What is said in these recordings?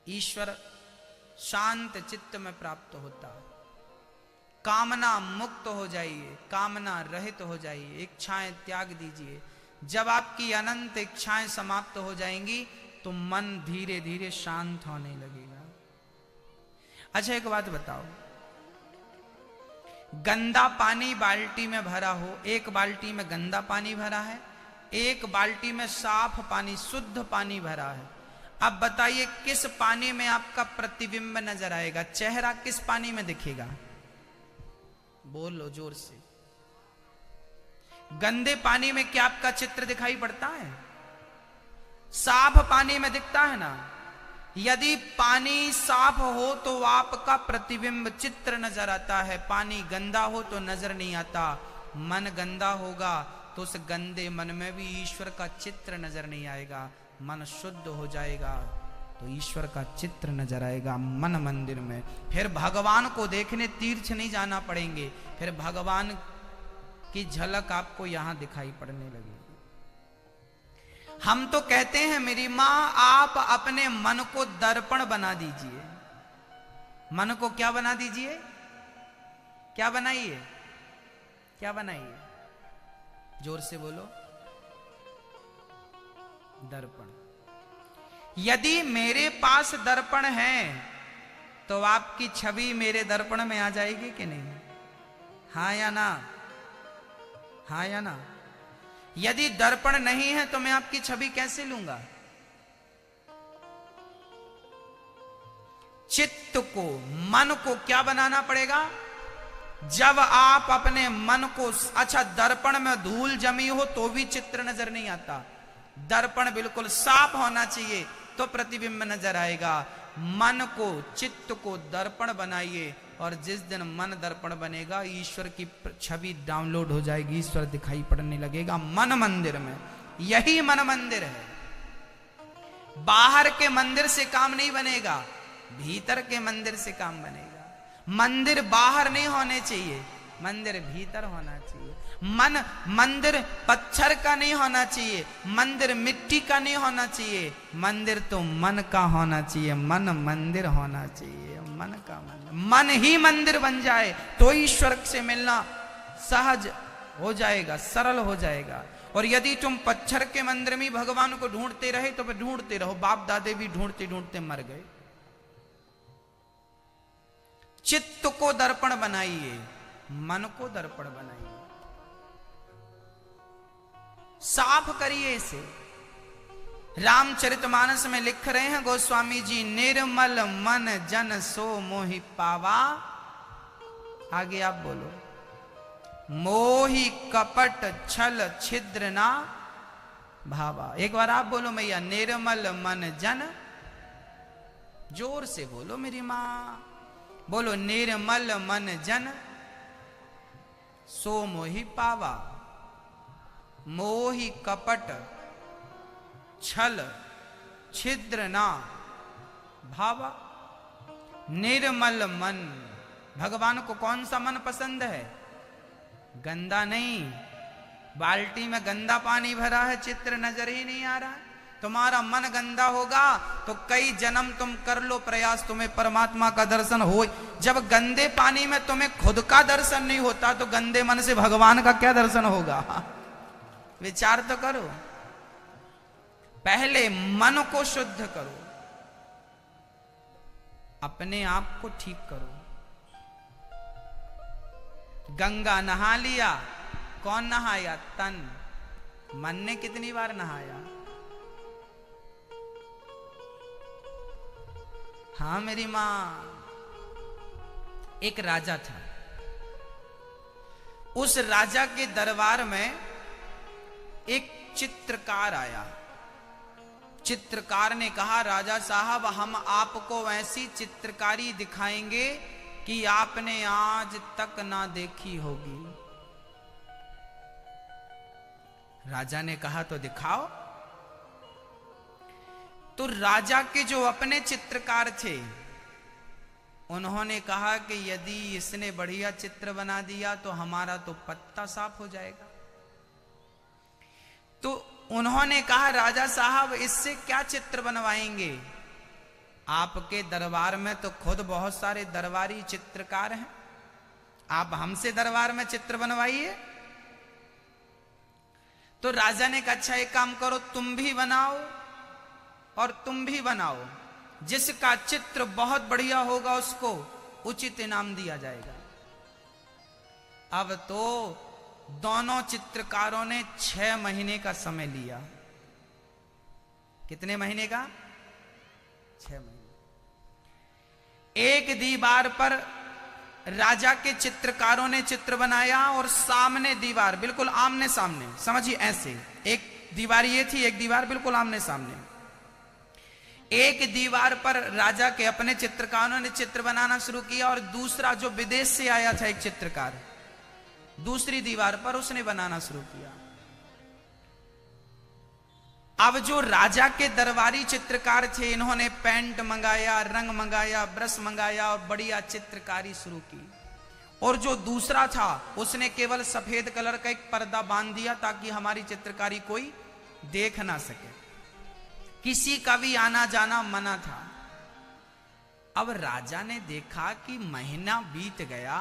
ईश्वर शांत चित्त में प्राप्त होता। कामना मुक्त हो जाइए, कामना रहित हो जाइए, इच्छाएं त्याग दीजिए। जब आपकी अनंत इच्छाएं समाप्त हो जाएंगी तो मन धीरे धीरे शांत होने लगेगा। अच्छा एक बात बताओ, गंदा पानी बाल्टी में भरा हो, एक बाल्टी में गंदा पानी भरा है, एक बाल्टी में साफ पानी शुद्ध पानी भरा है। अब बताइए किस पानी में आपका प्रतिबिंब नजर आएगा, चेहरा किस पानी में दिखेगा? बोलो जोर से। गंदे पानी में क्या आपका चित्र दिखाई पड़ता है? साफ पानी में दिखता है ना। यदि पानी साफ हो तो आपका प्रतिबिंब चित्र नजर आता है, पानी गंदा हो तो नजर नहीं आता। मन गंदा होगा तो उस गंदे मन में भी ईश्वर का चित्र नजर नहीं आएगा। मन शुद्ध हो जाएगा तो ईश्वर का चित्र नजर आएगा मन मंदिर में। फिर भगवान को देखने तीर्थ नहीं जाना पड़ेंगे, फिर भगवान की झलक आपको यहां दिखाई पड़ने लगेगी। हम तो कहते हैं मेरी मां आप अपने मन को दर्पण बना दीजिए। मन को क्या बना दीजिए? क्या बनाइए? क्या बनाइए? जोर से बोलो। दर्पण। यदि मेरे पास दर्पण है तो आपकी छवि मेरे दर्पण में आ जाएगी कि नहीं? हाँ या ना? हाँ या ना? यदि दर्पण नहीं है तो मैं आपकी छवि कैसे लूंगा? चित्त को, मन को क्या बनाना पड़ेगा? जब आप अपने मन को, अच्छा दर्पण में धूल जमी हो तो भी चित्र नजर नहीं आता। दर्पण बिल्कुल साफ होना चाहिए तो प्रतिबिंब नजर आएगा। मन को, चित्त को दर्पण बनाइए और जिस दिन मन दर्पण बनेगा ईश्वर की छवि डाउनलोड हो जाएगी, ईश्वर दिखाई पड़ने लगेगा मन मंदिर में। यही मन मंदिर है। बाहर के मंदिर से काम नहीं बनेगा, भीतर के मंदिर से काम बनेगा। मंदिर बाहर नहीं होने चाहिए, मंदिर भीतर होना चाहिए। मंदिर पत्थर का नहीं होना चाहिए, मंदिर मिट्टी का नहीं होना चाहिए। मंदिर तो मन का होना चाहिए, मन मंदिर होना चाहिए। मन का मंदिर, मन ही मंदिर बन जाए तो ईश्वर से मिलना सहज हो जाएगा, सरल हो जाएगा। और यदि तुम पत्थर के मंदिर में भगवान को ढूंढते रहे तो फिर ढूंढते रहो। बाप दादे भी ढूंढते ढूंढते मर गए। चित्त को दर्पण बनाइए, मन को दर्पण बनाइए, साफ करिए इसे। रामचरितमानस में लिख रहे हैं गोस्वामी जी, निर्मल मन जन सो मोहि पावा। आगे आप बोलो, मोहि कपट छल छिद्र ना भावा। एक बार आप बोलो मैया, निर्मल मन जन। जोर से बोलो मेरी मां, बोलो निर्मल मन जन सो मोहि पावा। मोहि कपट छल छिद्र ना भावा। निर्मल मन, भगवान को कौन सा मन पसंद है? गंदा नहीं। बाल्टी में गंदा पानी भरा है, चित्र नजर ही नहीं आ रहा है। तुम्हारा मन गंदा होगा तो कई जन्म तुम कर लो प्रयास, तुम्हें परमात्मा का दर्शन हो। जब गंदे पानी में तुम्हें खुद का दर्शन नहीं होता तो गंदे मन से भगवान का क्या दर्शन होगा? विचार तो करो। पहले मन को शुद्ध करो, अपने आप को ठीक करो। गंगा नहा लिया, कौन नहाया? तन। मन ने कितनी बार नहाया? हाँ मेरी मां। एक राजा था, उस राजा के दरबार में एक चित्रकार आया। चित्रकार ने कहा, राजा साहब हम आपको ऐसी चित्रकारी दिखाएंगे कि आपने आज तक ना देखी होगी। राजा ने कहा तो दिखाओ। तो राजा के जो अपने चित्रकार थे उन्होंने कहा कि यदि इसने बढ़िया चित्र बना दिया तो हमारा तो पत्ता साफ हो जाएगा। तो उन्होंने कहा, राजा साहब इससे क्या चित्र बनवाएंगे? आपके दरबार में तो खुद बहुत सारे दरबारी चित्रकार हैं, आप हमसे दरबार में चित्र बनवाइए। तो राजा ने कहा अच्छा एक काम करो, तुम भी बनाओ और तुम भी बनाओ, जिसका चित्र बहुत बढ़िया होगा उसको उचित इनाम दिया जाएगा। अब तो दोनों चित्रकारों ने 6 महीने का समय लिया। कितने महीने का? 6 महीने। एक दीवार पर राजा के चित्रकारों ने चित्र बनाया और सामने दीवार बिल्कुल आमने सामने, समझिए ऐसे, एक दीवार ये थी, एक दीवार बिल्कुल आमने सामने। एक दीवार पर राजा के अपने चित्रकारों ने चित्र बनाना शुरू किया और दूसरा जो विदेश से आया था एक चित्रकार, दूसरी दीवार पर उसने बनाना शुरू किया। अब जो राजा के दरबारी चित्रकार थे, इन्होंने पेंट मंगाया, रंग मंगाया, ब्रश मंगाया और बढ़िया चित्रकारी शुरू की। और जो दूसरा था उसने केवल सफेद कलर का एक पर्दा बांध दिया ताकि हमारी चित्रकारी कोई देख ना सके, किसी का भी आना जाना मना था। अब राजा ने देखा कि महीना बीत गया,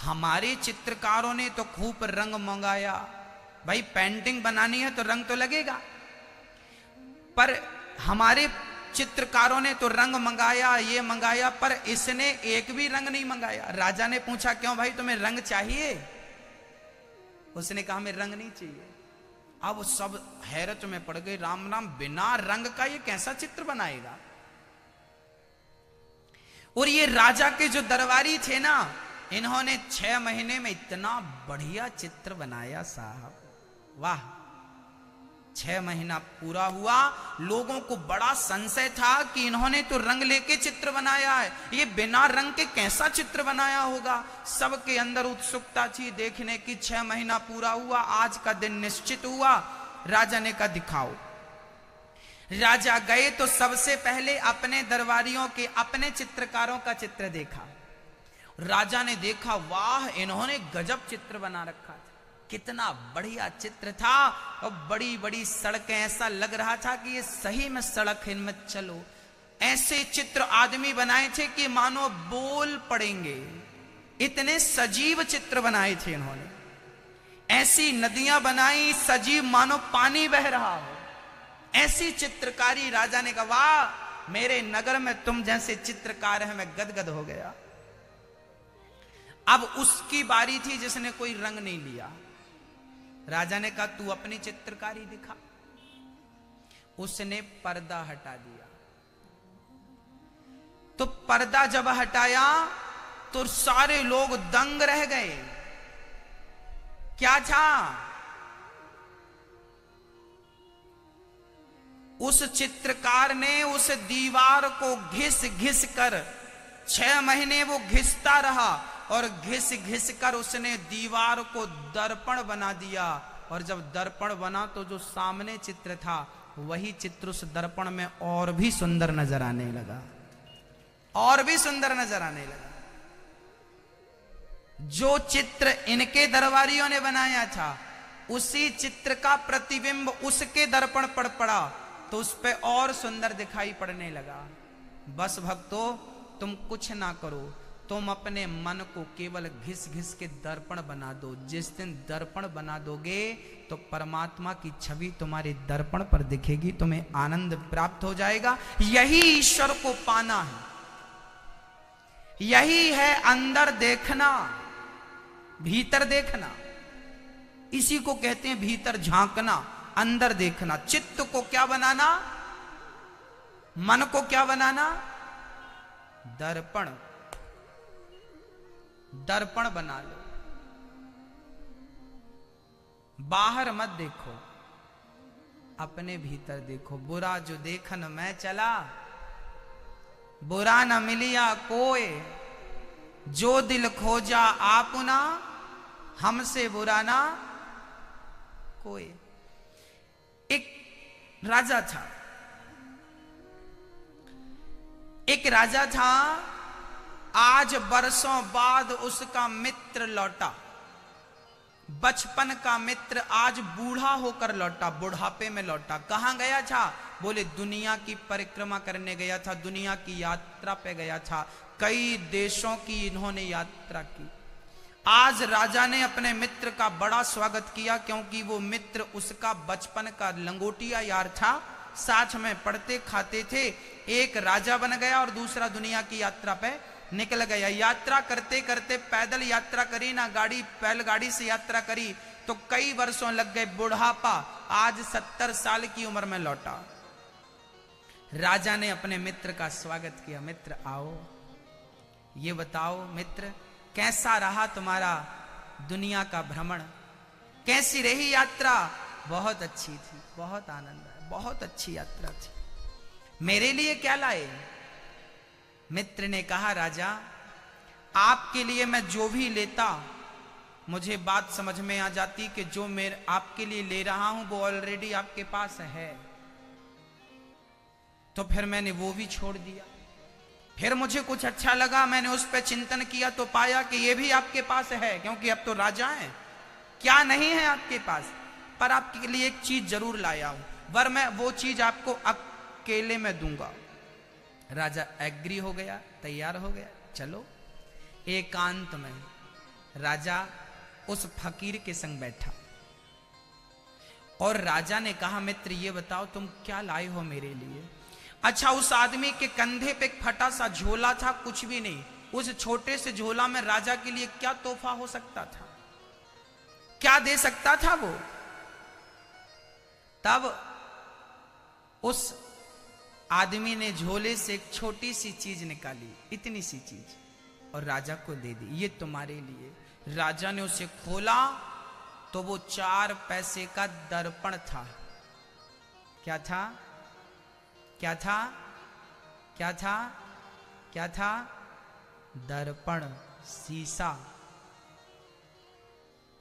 हमारे चित्रकारों ने तो खूब रंग मंगाया, भाई पेंटिंग बनानी है तो रंग तो लगेगा, पर हमारे चित्रकारों ने तो रंग मंगाया, ये मंगाया, पर इसने एक भी रंग नहीं मंगाया। राजा ने पूछा क्यों भाई तुम्हें रंग चाहिए? उसने कहा हमें रंग नहीं चाहिए। अब सब हैरत में पड़ गए, राम राम, बिना रंग का ये कैसा चित्र बनाएगा? और ये राजा के जो दरबारी थे ना, इन्होंने 6 महीने में इतना बढ़िया चित्र बनाया साहब, वाह। 6 महीना पूरा हुआ, लोगों को बड़ा संशय था कि इन्होंने तो रंग लेके चित्र बनाया है, ये बिना रंग के कैसा चित्र बनाया होगा। सबके अंदर उत्सुकता थी देखने की। 6 महीना पूरा हुआ, आज का दिन निश्चित हुआ। राजा ने कहा दिखाओ। राजा गए तो सबसे पहले अपने दरबारियों के, अपने चित्रकारों का चित्र देखा। राजा ने देखा, वाह इन्होंने गजब चित्र बना रखा था, कितना बढ़िया चित्र था। और बड़ी बड़ी सड़कें, ऐसा लग रहा था कि ये सही में सड़क है, इनमें चलो। ऐसे चित्र आदमी बनाए थे कि मानो बोल पड़ेंगे, इतने सजीव चित्र बनाए थे इन्होंने। ऐसी नदियां बनाई सजीव, मानो पानी बह रहा हो, ऐसी चित्रकारी। राजा ने कहा वाह मेरे नगर में तुम जैसे चित्रकार हैं, मैं गदगद हो गया। अब उसकी बारी थी जिसने कोई रंग नहीं लिया। राजा ने कहा तू अपनी चित्रकारी दिखा। उसने पर्दा हटा दिया। तो पर्दा जब हटाया तो सारे लोग दंग रह गए। क्या था? उस चित्रकार ने उस दीवार को घिस घिस कर, 6 महीने वो घिसता रहा और घिस घिस कर उसने दीवार को दर्पण बना दिया। और जब दर्पण बना तो जो सामने चित्र था वही चित्र उस दर्पण में और भी सुंदर नजर आने लगा, और भी सुंदर नजर आने लगा। जो चित्र इनके दरबारियों ने बनाया था उसी चित्र का प्रतिबिंब उसके दर्पण पर पड़ा तो उस पे और सुंदर दिखाई पड़ने लगा। बस भक्तों तुम कुछ ना करो, तुम अपने मन को केवल घिस घिस के दर्पण बना दो। जिस दिन दर्पण बना दोगे तो परमात्मा की छवि तुम्हारे दर्पण पर दिखेगी, तुम्हें आनंद प्राप्त हो जाएगा। यही ईश्वर को पाना है, यही है अंदर देखना, भीतर देखना। इसी को कहते हैं भीतर झांकना, अंदर देखना। चित्त को क्या बनाना? मन को क्या बनाना? दर्पण, दर्पण बना लो। बाहर मत देखो, अपने भीतर देखो। बुरा जो देखन मैं चला, बुरा न मिलिया कोय, जो दिल खोजा आपुना, हमसे बुरा ना कोई। एक राजा था, एक राजा था। आज बरसों बाद उसका मित्र लौटा, बचपन का मित्र आज बूढ़ा होकर लौटा, बुढ़ापे में लौटा। कहां गया था? बोले दुनिया की परिक्रमा करने गया था, दुनिया की यात्रा पे गया था, कई देशों की इन्होंने यात्रा की। आज राजा ने अपने मित्र का बड़ा स्वागत किया, क्योंकि वो मित्र उसका बचपन का लंगोटिया यार था, साथ में पढ़ते खाते थे। एक राजा बन गया और दूसरा दुनिया की यात्रा पे निकल गया। यात्रा करते करते पैदल यात्रा करी ना, बैलगाड़ी से यात्रा करी तो कई वर्षों लग गए। बुढ़ापा आज 70 साल की उम्र में लौटा। राजा ने अपने मित्र का स्वागत किया, मित्र आओ, ये बताओ मित्र कैसा रहा तुम्हारा दुनिया का भ्रमण, कैसी रही यात्रा? बहुत अच्छी थी, बहुत आनंद आया, बहुत अच्छी यात्रा थी। मेरे लिए क्या लाए? मित्र ने कहा राजा आपके लिए मैं जो भी लेता, मुझे बात समझ में आ जाती कि जो मैं आपके लिए ले रहा हूं वो ऑलरेडी आपके पास है, तो फिर मैंने वो भी छोड़ दिया। फिर मुझे कुछ अच्छा लगा, मैंने उस पर चिंतन किया तो पाया कि ये भी आपके पास है, क्योंकि अब तो राजा हैं, क्या नहीं है आपके पास, पर आपके लिए एक चीज जरूर लाया हूं, वर मैं वो चीज आपको अकेले में दूंगा। राजा एग्री हो गया, तैयार हो गया, चलो। एकांत में राजा उस फकीर के संग बैठा और राजा ने कहा मित्र ये बताओ तुम क्या लाए हो मेरे लिए? अच्छा, उस आदमी के कंधे पे एक फटा सा झोला था, कुछ भी नहीं। उस छोटे से झोला में राजा के लिए क्या तोहफा हो सकता था, क्या दे सकता था वो? तब उस आदमी ने झोले से एक छोटी सी चीज निकाली, इतनी सी चीज, और राजा को दे दी, ये तुम्हारे लिए। राजा ने उसे खोला तो वो 4 पैसे का दर्पण था। क्या था? क्या था? क्या था? क्या था? दर्पण, शीशा।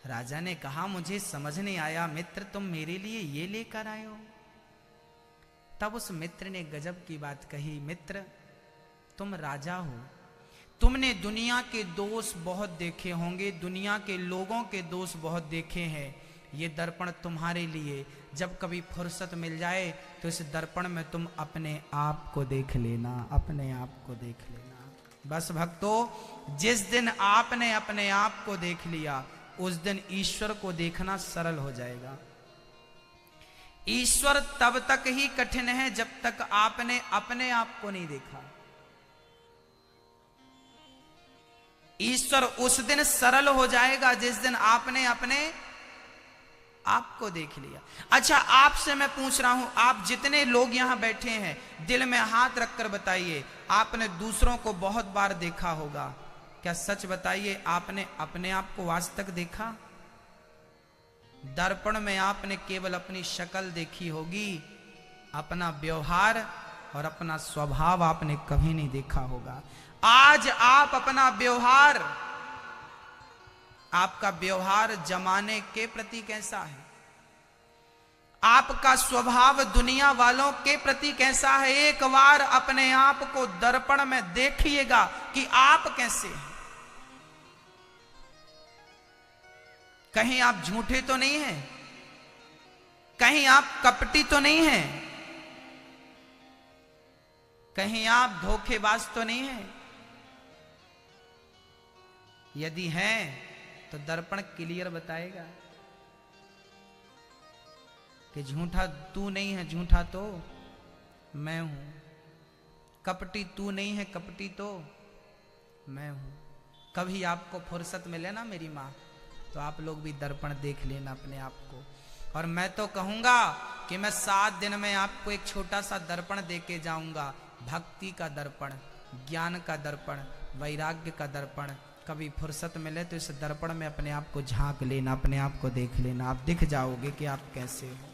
राजा ने कहा मुझे समझ नहीं आया मित्र, तुम मेरे लिए ये लेकर आए हो? तब उस मित्र ने गजब की बात कही, मित्र तुम राजा हो, तुमने दुनिया के दोष बहुत देखे होंगे, दुनिया के लोगों के दोष बहुत देखे हैं, ये दर्पण तुम्हारे लिए, जब कभी फुर्सत मिल जाए तो इस दर्पण में तुम अपने आप को देख लेना, अपने आप को देख लेना। बस भक्तों, जिस दिन आपने अपने आप को देख लिया उस दिन ईश्वर को देखना सरल हो जाएगा। ईश्वर तब तक ही कठिन है जब तक आपने अपने आप को नहीं देखा। ईश्वर उस दिन सरल हो जाएगा जिस दिन आपने अपने आपको देख लिया। अच्छा, आपसे मैं पूछ रहा हूं, आप जितने लोग यहां बैठे हैं, दिल में हाथ रखकर बताइए, आपने दूसरों को बहुत बार देखा होगा, क्या सच बताइए आपने अपने आप को आज तक देखा? दर्पण में आपने केवल अपनी शक्ल देखी होगी, अपना व्यवहार और अपना स्वभाव आपने कभी नहीं देखा होगा। आज आप अपना व्यवहार, आपका व्यवहार जमाने के प्रति कैसा है, आपका स्वभाव दुनिया वालों के प्रति कैसा है, एक बार अपने आप को दर्पण में देखिएगा कि आप कैसे हैं। कहीं आप झूठे तो नहीं हैं, कहीं आप कपटी तो नहीं हैं, कहीं आप धोखेबाज तो नहीं हैं? यदि हैं तो दर्पण क्लियर बताएगा कि झूठा तू नहीं है, झूठा तो मैं हूं, कपटी तू नहीं है, कपटी तो मैं हूं। कभी आपको फुर्सत मिले ना मेरी माँ, तो आप लोग भी दर्पण देख लेना अपने आप को। और मैं तो कहूंगा कि मैं 7 दिन में आपको एक छोटा सा दर्पण दे के जाऊंगा, भक्ति का दर्पण, ज्ञान का दर्पण, वैराग्य का दर्पण। कभी फुर्सत मिले तो इस दर्पण में अपने आप को झांक लेना, अपने आप को देख लेना, आप दिख जाओगे कि आप कैसे हो।